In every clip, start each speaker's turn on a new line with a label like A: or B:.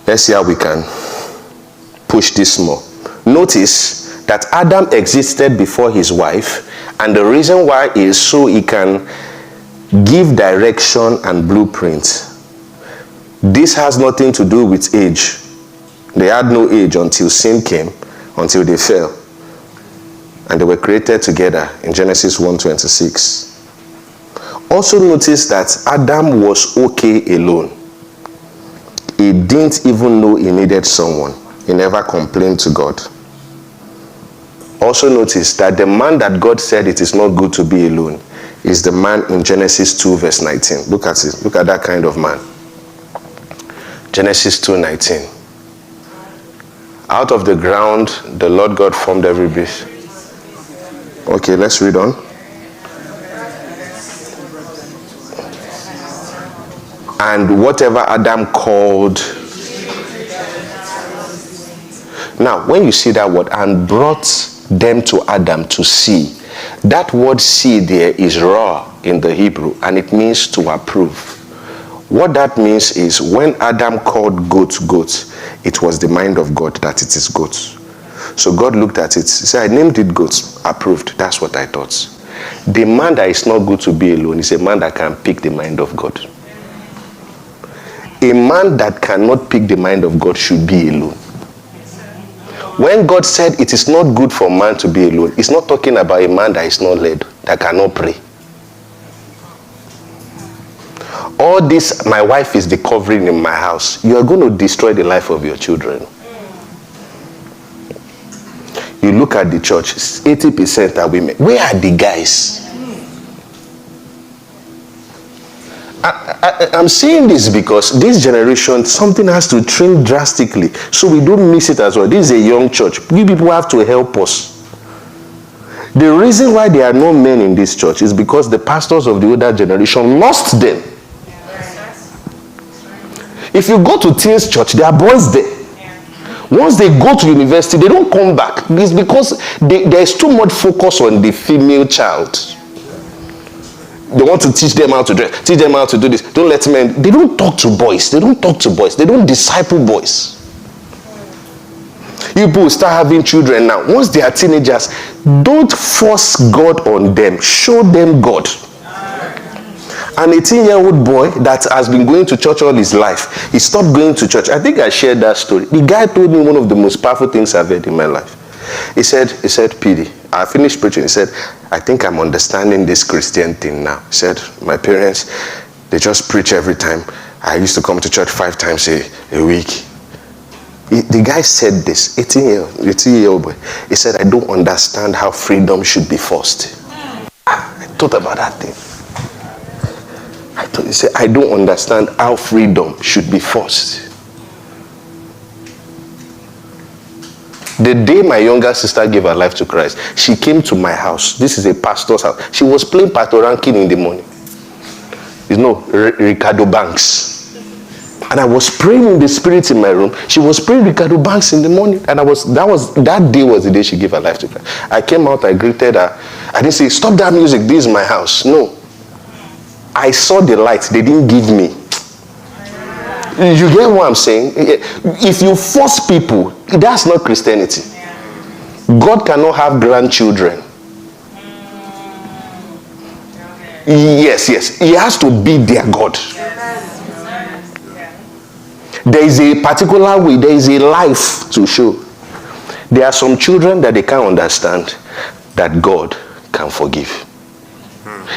A: Let's see how we can push this more. Notice that Adam existed before his wife, and the reason why is so he can give direction and blueprint. This has nothing to do with age. They had no age until sin came, until they fell. And they were created together in Genesis 1:26. Also notice that Adam was okay alone. He didn't even know he needed someone. He never complained to God. Also notice that the man that God said it is not good to be alone is the man in Genesis 2:19. Look at it. Look at that kind of man. Genesis 2:19. Out of the ground, the Lord God formed every beast. Okay, let's read on. And whatever Adam called. Now, when you see that word, and brought them to Adam to see, that word see there is raw in the Hebrew, and it means to approve. What that means is when Adam called goat, goat, it was the mind of God that it is goat. So God looked at it, he said, I named it goat, approved. That's what I thought. The man that is not good to be alone is a man that can pick the mind of God. A man that cannot pick the mind of God should be alone. When God said it is not good for man to be alone, it's not talking about a man that is not led, that cannot pray. All this, my wife is the covering in my house. You are going to destroy the life of your children. You look at the church, 80% are women. Where are the guys? I'm saying this because this generation, something has to change drastically so we don't miss it as well. This is a young church. You people have to help us. The reason why there are no men in this church is because the pastors of the older generation lost them. If you go to teens church, there are boys there. Once they go to university, they don't come back. It's because there is too much focus on the female child. They want to teach them how to dress, teach them how to do this. Don't let men. They don't talk to boys. They don't talk to boys. They don't disciple boys. You people start having children now. Once they are teenagers, don't force God on them. Show them God. An 18-year-old boy that has been going to church all his life, he stopped going to church. I think I shared that story. The guy told me one of the most powerful things I've heard in my life. He said, PD, I finished preaching. He said, I think I'm understanding this Christian thing now. He said, my parents, they just preach every time. I used to come to church 5 times a week. The guy said this, 18-year-old boy. He said, I don't understand how freedom should be forced. I thought about that thing. He said, I don't understand how freedom should be forced. The day my younger sister gave her life to Christ, she came to my house. This is a pastor's house. She was playing pastor ranking in the morning. You know, Ricardo Banks. And I was praying in the spirit in my room. She was praying Ricardo Banks in the morning. And that day was the day she gave her life to Christ. I came out, I greeted her. I didn't say, stop that music, this is my house. No. I saw the light they didn't give me. You get what I'm saying? If you force people, that's not Christianity. God cannot have grandchildren. Yes. He has to be their God. There is a particular way, there is a life to show. There are some children that they can't understand that God can forgive.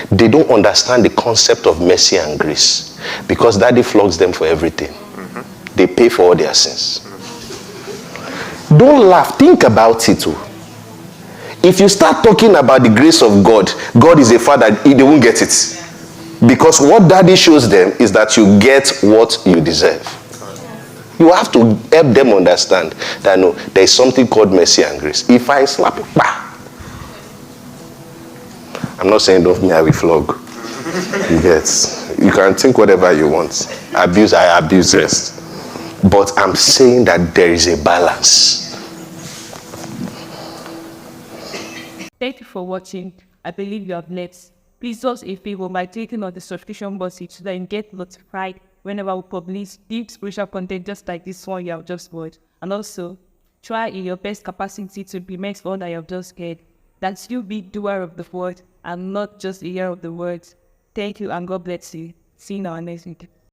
A: They don't understand the concept of mercy and grace because daddy flogs them for everything. They pay for all their sins. Don't laugh. Think about it too. If you start talking about the grace of God, God is a father, they won't get it. Because what daddy shows them is that you get what you deserve. You have to help them understand that no, there is something called mercy and grace. If I slap it, bah! I'm not saying don't me, I will flog. You can think whatever you want. Abuse, I abuse rest. But I'm saying that there is a balance.
B: Thank you for watching. I believe you have learned. Please do us a favor by clicking on the subscription button so that you get notified whenever we publish deep spiritual content just like this one you have just watched. And also, try in your best capacity to implement all that you have just heard. That you be doer of the word and not just a hearer of the words. Thank you and God bless you. See you in our next video.